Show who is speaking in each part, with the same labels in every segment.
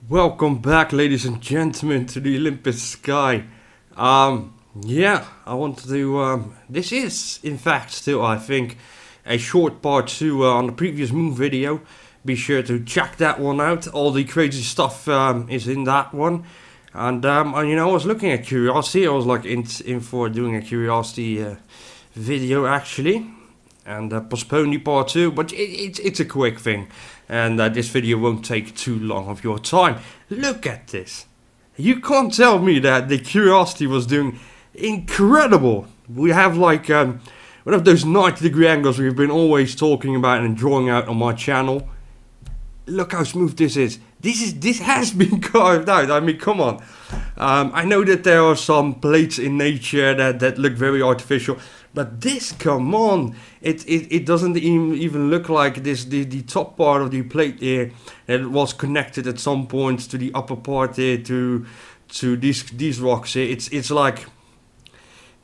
Speaker 1: Welcome back, ladies and gentlemen, to the Olympus Sky. Yeah, I wanted to. This is, in fact, still, I think, a short part 2 on the previous moon video. Be sure to check that one out. All the crazy stuff is in that one. And I was looking at Curiosity. I was like in for doing a Curiosity video actually, and postpone the part 2. But it's a quick thing. And this video won't take too long of your time. Look at this. You can't tell me that the Curiosity was doing incredible. We have like one of those 90-degree angles we've been always talking about and drawing out on my channel. Look how smooth this is. This has been carved out. I mean, come on. I know that there are some plates in nature that look very artificial. But this, come on, it doesn't even look like this. The top part of the plate here, that was connected at some point to the upper part here to these rocks here. It's like,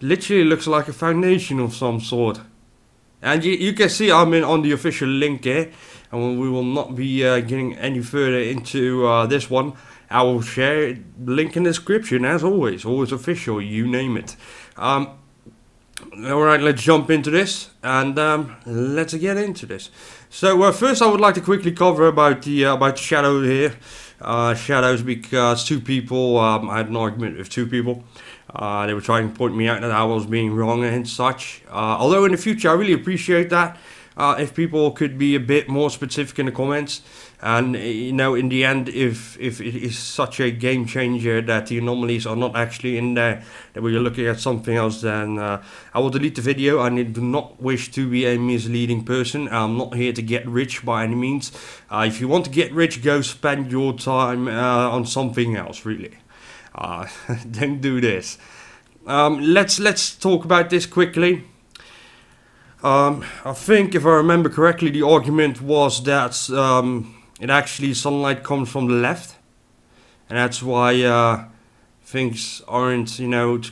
Speaker 1: literally looks like a foundation of some sort. And you can see I'm on the official link here, and we will not be getting any further into this one. I will share the link in the description as always official, you name it. Alright, let's jump into this, and let's get into this. So first I would like to quickly cover about the shadow here. Shadows, because two people, I had an argument with two people. They were trying to point me out that I was being wrong and such. Although in the future I really appreciate that. If people could be a bit more specific in the comments, and in the end, if it is such a game changer that the anomalies are not actually in there, that we're looking at something else, then I will delete the video. I do not wish to be a misleading person. I'm not here to get rich by any means. If you want to get rich, go spend your time on something else, really. Don't do this. Let's talk about this quickly. I think, if I remember correctly, the argument was that it actually sunlight comes from the left, and that's why things aren't,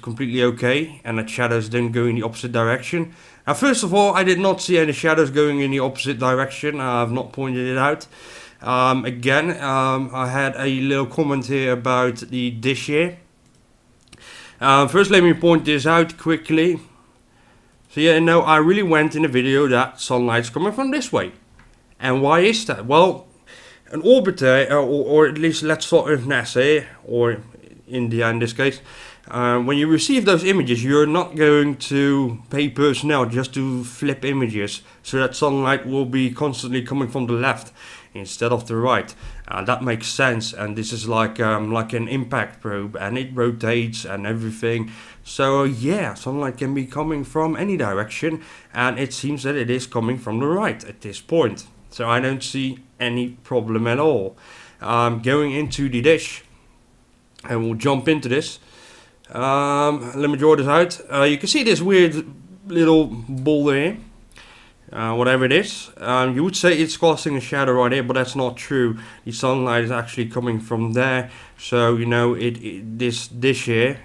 Speaker 1: completely okay, and that shadows don't go in the opposite direction. Now, first of all, I did not see any shadows going in the opposite direction. I have not pointed it out. Again, I had a little comment here about the dish here. First, let me point this out quickly. So yeah, no, I really went in the video that sunlight's coming from this way. And why is that? Well, an orbiter, or at least let's start with NASA, or India in this case, when you receive those images, you're not going to pay personnel just to flip images, so that sunlight will be constantly coming from the left instead of the right. That makes sense, and this is like an impact probe, and it rotates and everything. So yeah, sunlight can be coming from any direction, and it seems that it is coming from the right at this point. So I don't see any problem at all. Going into the dish, and we'll jump into this. Let me draw this out. You can see this weird little boulder here. Whatever it is, you would say it's casting a shadow right here, but that's not true. The sunlight is actually coming from there. So this dish here,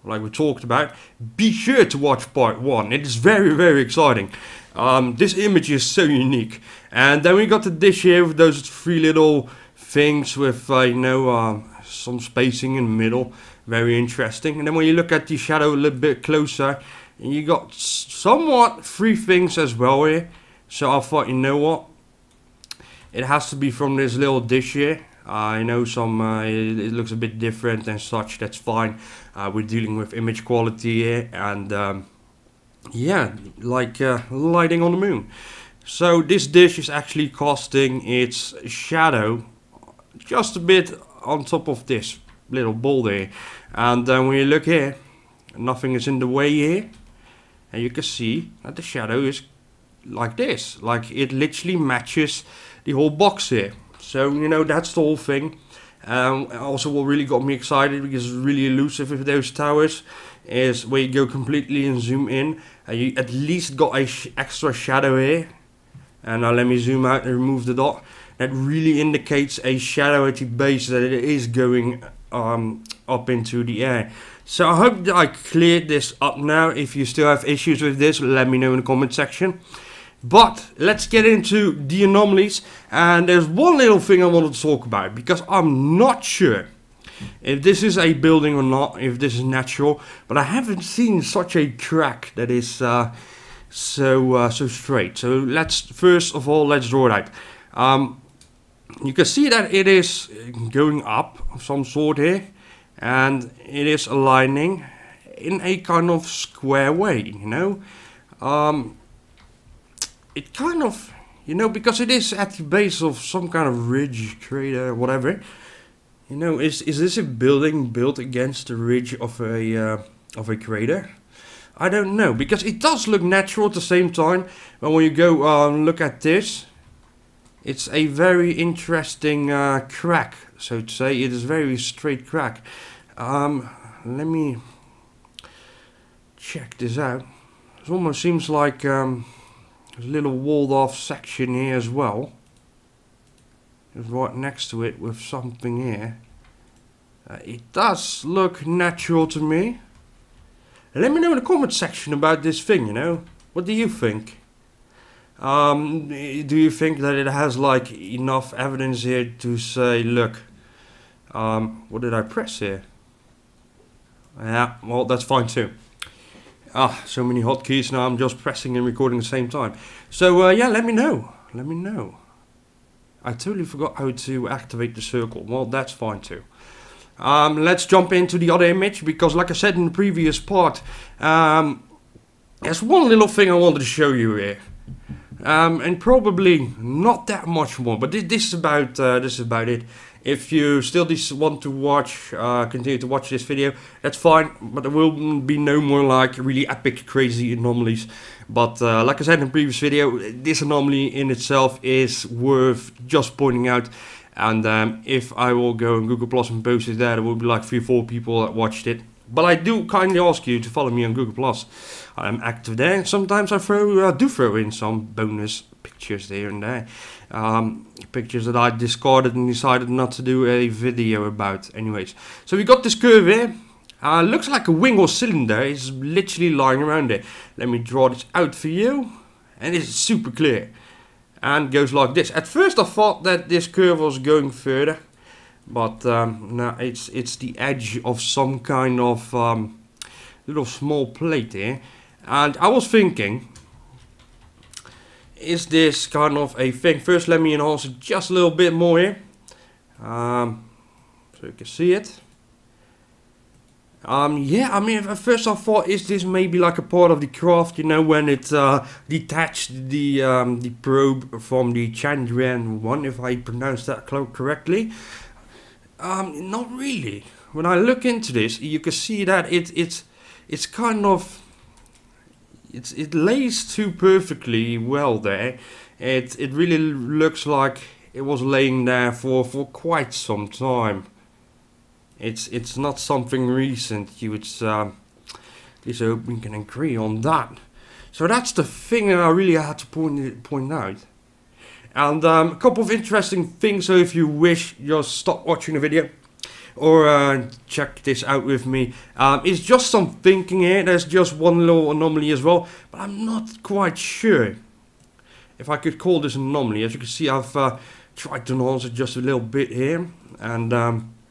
Speaker 1: like we talked about, be sure to watch part 1. It is very, very exciting. This image is so unique. And then we got the dish here with those 3 little things with some spacing in the middle. Very interesting. And then when you look at the shadow a little bit closer, you got somewhat 3 things as well here. So I thought, what? It has to be from this little dish here. I know it looks a bit different and such. That's fine. We're dealing with image quality here, and yeah, like lighting on the moon. So this dish is actually casting its shadow just a bit on top of this little boulder here. And then when you look here, nothing is in the way here. And you can see that the shadow is like this. Like, it literally matches the whole box here. So, that's the whole thing. Also, what really got me excited, because it's really elusive with those towers, is where you go completely and zoom in. You at least got a extra shadow here. And now let me zoom out and remove the dot. That really indicates a shadow at the base, that it is going up into the air. So I hope that I cleared this up now. If you still have issues with this, let me know in the comment section. But let's get into the anomalies, and there's one little thing I wanted to talk about, because I'm not sure if this is a building or not, if this is natural, but I haven't seen such a crack that is so straight. So let's first of all, let's draw it out. You can see that it is going up of some sort here, and it is aligning in a kind of square way, you know. It kind of, you know, because it is at the base of some kind of ridge, crater, whatever. You know, is this a building built against the ridge of a crater? I don't know, because it does look natural at the same time. But when you go look at this, it's a very interesting crack, so to say. It is very straight crack. Let me check this out. It almost seems like there's a little walled off section here as well. It's right next to it with something here. It does look natural to me. Let me know in the comment section about this thing, you know. What do you think? Do you think that it has like enough evidence here to say, look, what did I press here? Yeah, well, that's fine too. So many hotkeys now, I'm just pressing and recording at the same time. So yeah, let me know. Let me know. I totally forgot how to activate the circle. Well, that's fine too. Let's jump into the other image, because like I said in the previous part, there's one little thing I wanted to show you here. And probably not that much more, but this is about it. If you still want to watch, continue to watch this video, that's fine, but there will be no more like really epic, crazy anomalies. But like I said in the previous video, this anomaly in itself is worth just pointing out. And if I will go on Google Plus and post it there will be like 3 or 4 people that watched it. But I do kindly ask you to follow me on Google Plus. I'm active there. Sometimes I do throw in some bonus pictures there and there. Pictures that I discarded and decided not to do a video about. Anyways, so we got this curve here. Looks like a wing or cylinder. It's literally lying around there. Let me draw this out for you. And it's super clear. And goes like this. At first I thought that this curve was going further. But no, it's the edge of some kind of little small plate here. And I was thinking, is this kind of a thing? First let me enhance it just a little bit more here. So you can see it. Yeah, I mean, at first I thought, is this maybe like a part of the craft, you know, when it detached the probe from the Chandrayaan-1, if I pronounced that correctly. Not really. When I look into this, you can see that it's kind of, it lays too perfectly well there. It really looks like it was laying there for quite some time. It's not something recent. You would this opening can agree on that. So that's the thing that I really had to point out. And a couple of interesting things. So if you wish, just stop watching the video or check this out with me. It's just some thinking here. There's just one little anomaly as well, but I'm not quite sure if I could call this an anomaly. As you can see, I've tried to enhance it just a little bit here, and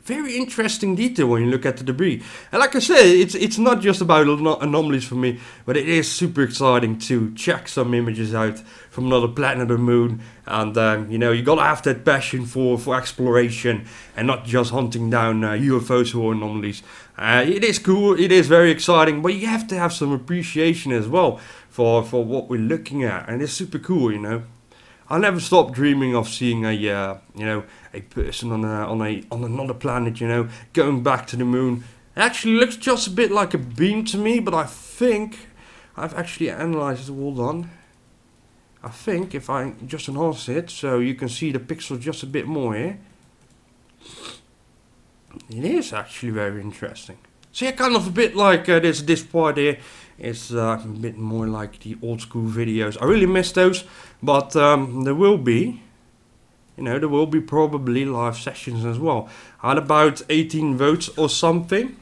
Speaker 1: very interesting detail when you look at the debris. And like I said, it's not just about anomalies for me, but it is super exciting to check some images out from another planet or moon. And you know, you gotta have that passion for exploration and not just hunting down UFOs or anomalies. It is cool, it is very exciting, but you have to have some appreciation as well for what we're looking at, and it's super cool, you know. I never stop dreaming of seeing a you know, a person on another planet, you know, going back to the moon. It actually looks just a bit like a beam to me, but I think I've actually analyzed it. Hold on. I think if I just enhance it so you can see the pixel just a bit more here, it is actually very interesting. So yeah, kind of a bit like this part here. It's a bit more like the old school videos. I really miss those, but there will be, you know, there will be probably live sessions as well. I had about 18 votes or something.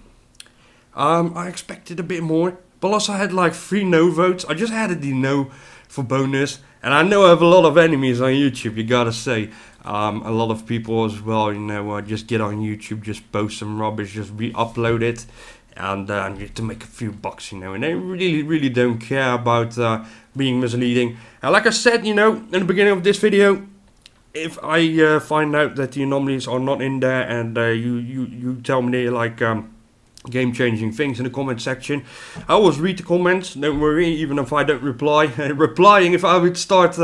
Speaker 1: I expected a bit more, but also I had like 3 no votes. I just added the no for bonus. And I know I have a lot of enemies on YouTube, you gotta say. A lot of people as well, you know, just get on YouTube, just post some rubbish, just re-upload it, and to make a few bucks, you know, and they really don't care about being misleading. And like I said, you know, in the beginning of this video, if I find out that the anomalies are not in there, and you tell me like game-changing things in the comment section, I always read the comments, don't worry, even if I don't reply. Replying, if I would start,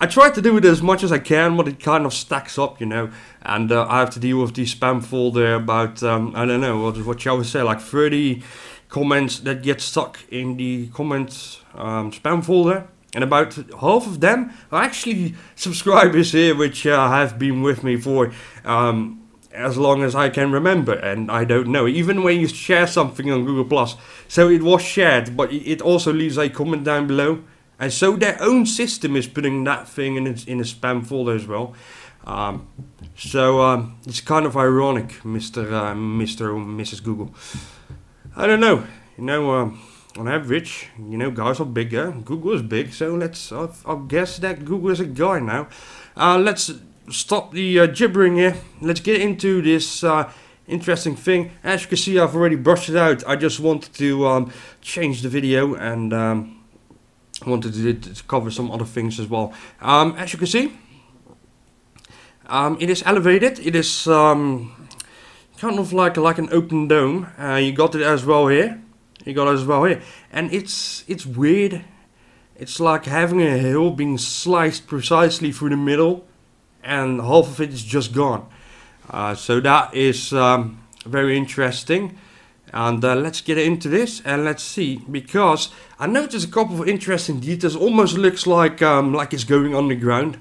Speaker 1: I try to do it as much as I can, but it kind of stacks up, you know, and I have to deal with the spam folder about, I don't know, what shall we say, like 30 comments that get stuck in the comments spam folder. And about half of them are actually subscribers here, which have been with me for as long as I can remember. And I don't know, even when you share something on Google+, so it was shared, but it also leaves a comment down below. And so their own system is putting that thing in a spam folder as well. So it's kind of ironic, Mr. or Mrs. Google. I don't know, you know, on average, you know, guys are bigger. Google is big, so I'll guess that Google is a guy now. Let's stop the gibbering here. Let's get into this interesting thing. As you can see, I've already brushed it out. I just wanted to change the video, and wanted to cover some other things as well. As you can see, it is elevated. It is kind of like an open dome. You got it as well here. And it's weird. It's like having a hill being sliced precisely through the middle, and half of it is just gone. So that is very interesting. And let's get into this and let's see, because I noticed a couple of interesting details. Almost looks like it's going underground.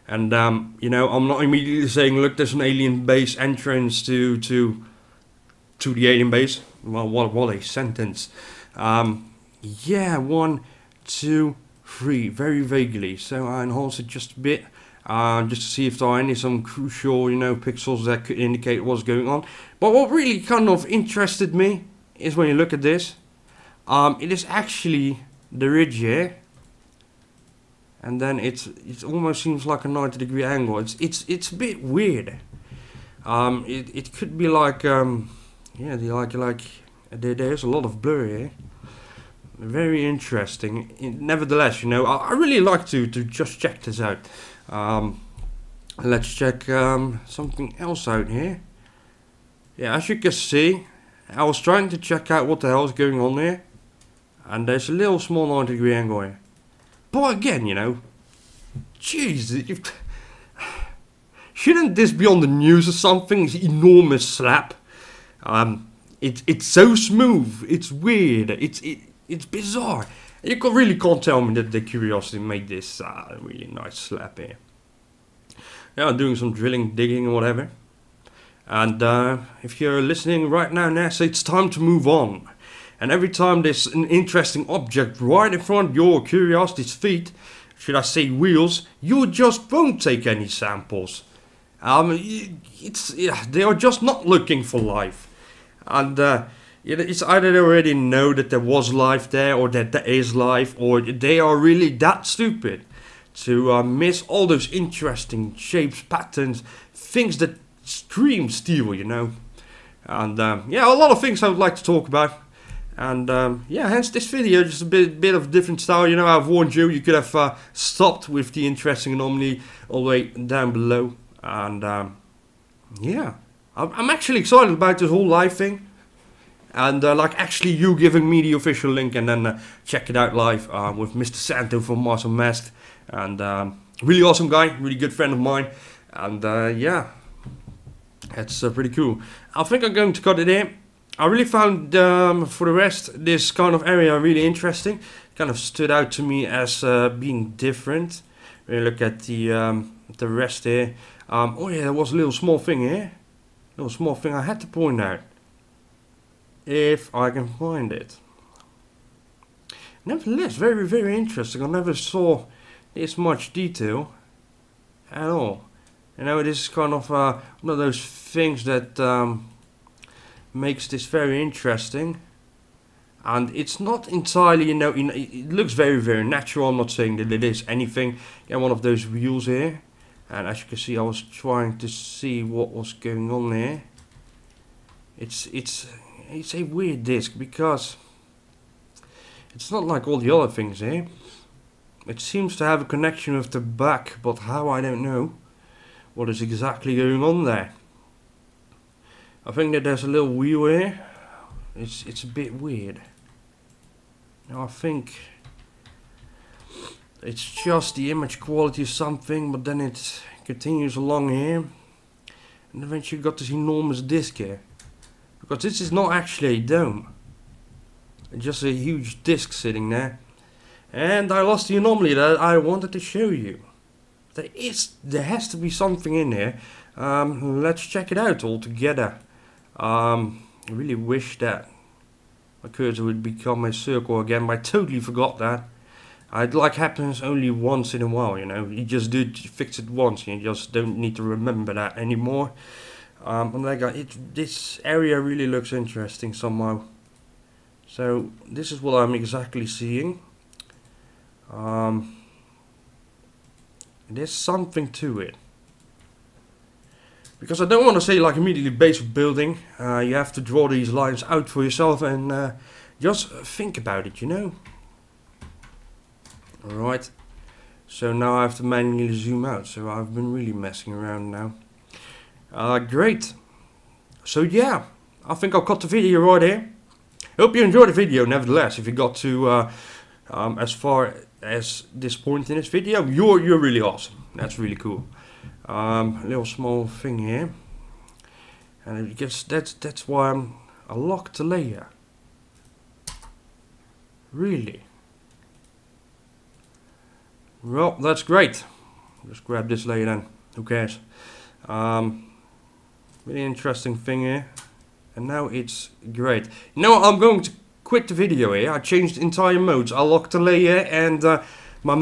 Speaker 1: And you know, I'm not immediately saying, look, there's an alien base entrance to the alien base. Well, what a sentence. Yeah, 1, 2, 3, very vaguely. So I enhance it just a bit, just to see if there are some crucial, you know, pixels that could indicate what's going on. But what really kind of interested me is when you look at this, it is actually the ridge here, and then it almost seems like a 90-degree angle. It's a bit weird. It could be like yeah, there's a lot of blur here. Very interesting. Nevertheless, you know, I really like to just check this out. Let's check something else out here. Yeah, as you can see, I was trying to check out what the hell is going on here, and there's a little small 90-degree angle here. But again, you know, jeez, shouldn't this be on the news or something? It's an enormous slap. It's so smooth. It's weird. It's bizarre. You really can't tell me that the Curiosity made this really nice slap here. Yeah, doing some drilling, digging, and whatever. And if you're listening right now, NASA, it's time to move on. And every time there's an interesting object right in front of your Curiosity's feet, should I say wheels, you just won't take any samples. They are just not looking for life. And it's either they already know that there was life there, or that there is life, or they are really that stupid to miss all those interesting shapes, patterns, things that scream steel, you know. And yeah, a lot of things I would like to talk about. And yeah, hence this video, just a bit of different style. You know, I've warned you, you could have stopped with the interesting anomaly all the way down below. And yeah, I'm actually excited about this whole live thing. And like actually you giving me the official link, and then check it out live with Mr. Santo from Mars Unmasked. And really awesome guy, really good friend of mine. And yeah, it's pretty cool. I think I'm going to cut it here. I really found, for the rest, this kind of area really interesting. Kind of stood out to me as being different. When you look at the rest here. Oh yeah, there was a little small thing here. Little small thing I had to point out, if I can find it. Nevertheless, very interesting. I never saw this much detail at all. You know, this is kind of one of those things that makes this very interesting. and it's not entirely, it looks very, very natural. I'm not saying that it is anything. Get one of those wheels here, and as you can see, I was trying to see what was going on there. It's a weird disc because it's not like all the other things here. It seems to have a connection with the back, but how, I don't know what is exactly going on there. I think that there's a little wheel here. It's a bit weird. Now I think it's just the image quality or something, but then it continues along here, and eventually you got this enormous disc here. Because this is not actually a dome. It's just a huge disc sitting there. And I lost the anomaly that I wanted to show you. There has to be something in here. Let's check it out all together. I really wish that my cursor would become a circle again, but I totally forgot that. It like happens only once in a while, You just fix it once, and you just don't need to remember that anymore. And like this area really looks interesting somehow. So this is what I'm exactly seeing. There's something to it, because I don't want to say like immediately base of building. You have to draw these lines out for yourself and just think about it, Alright, so now I have to manually zoom out, so I've been really messing around now. Great. So yeah, I think I'll cut the video right here. Hope you enjoyed the video nevertheless. If you got to as far as this point in this video, you're really awesome. That's really cool. Little small thing here, and I guess that's why I locked the layer. Really? Well, that's great. Just grab this layer then. Who cares? Really interesting thing here, and now it's great. I'm going to quit the video here. I changed entire modes. I locked the layer and my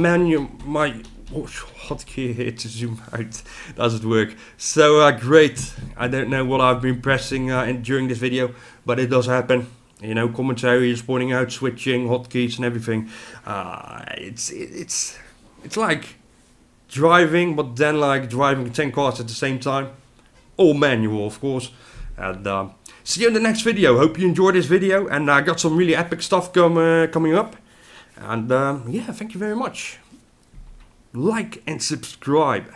Speaker 1: hotkey here to zoom out doesn't work. So great. I don't know what I've been pressing during this video, but it does happen. Commentary is pointing out switching, hotkeys, and everything. It's like driving, but then like driving 10 cars at the same time. All manual, of course. And see you in the next video. Hope you enjoyed this video, and I got some really epic stuff coming up. And yeah, thank you very much. Like and subscribe.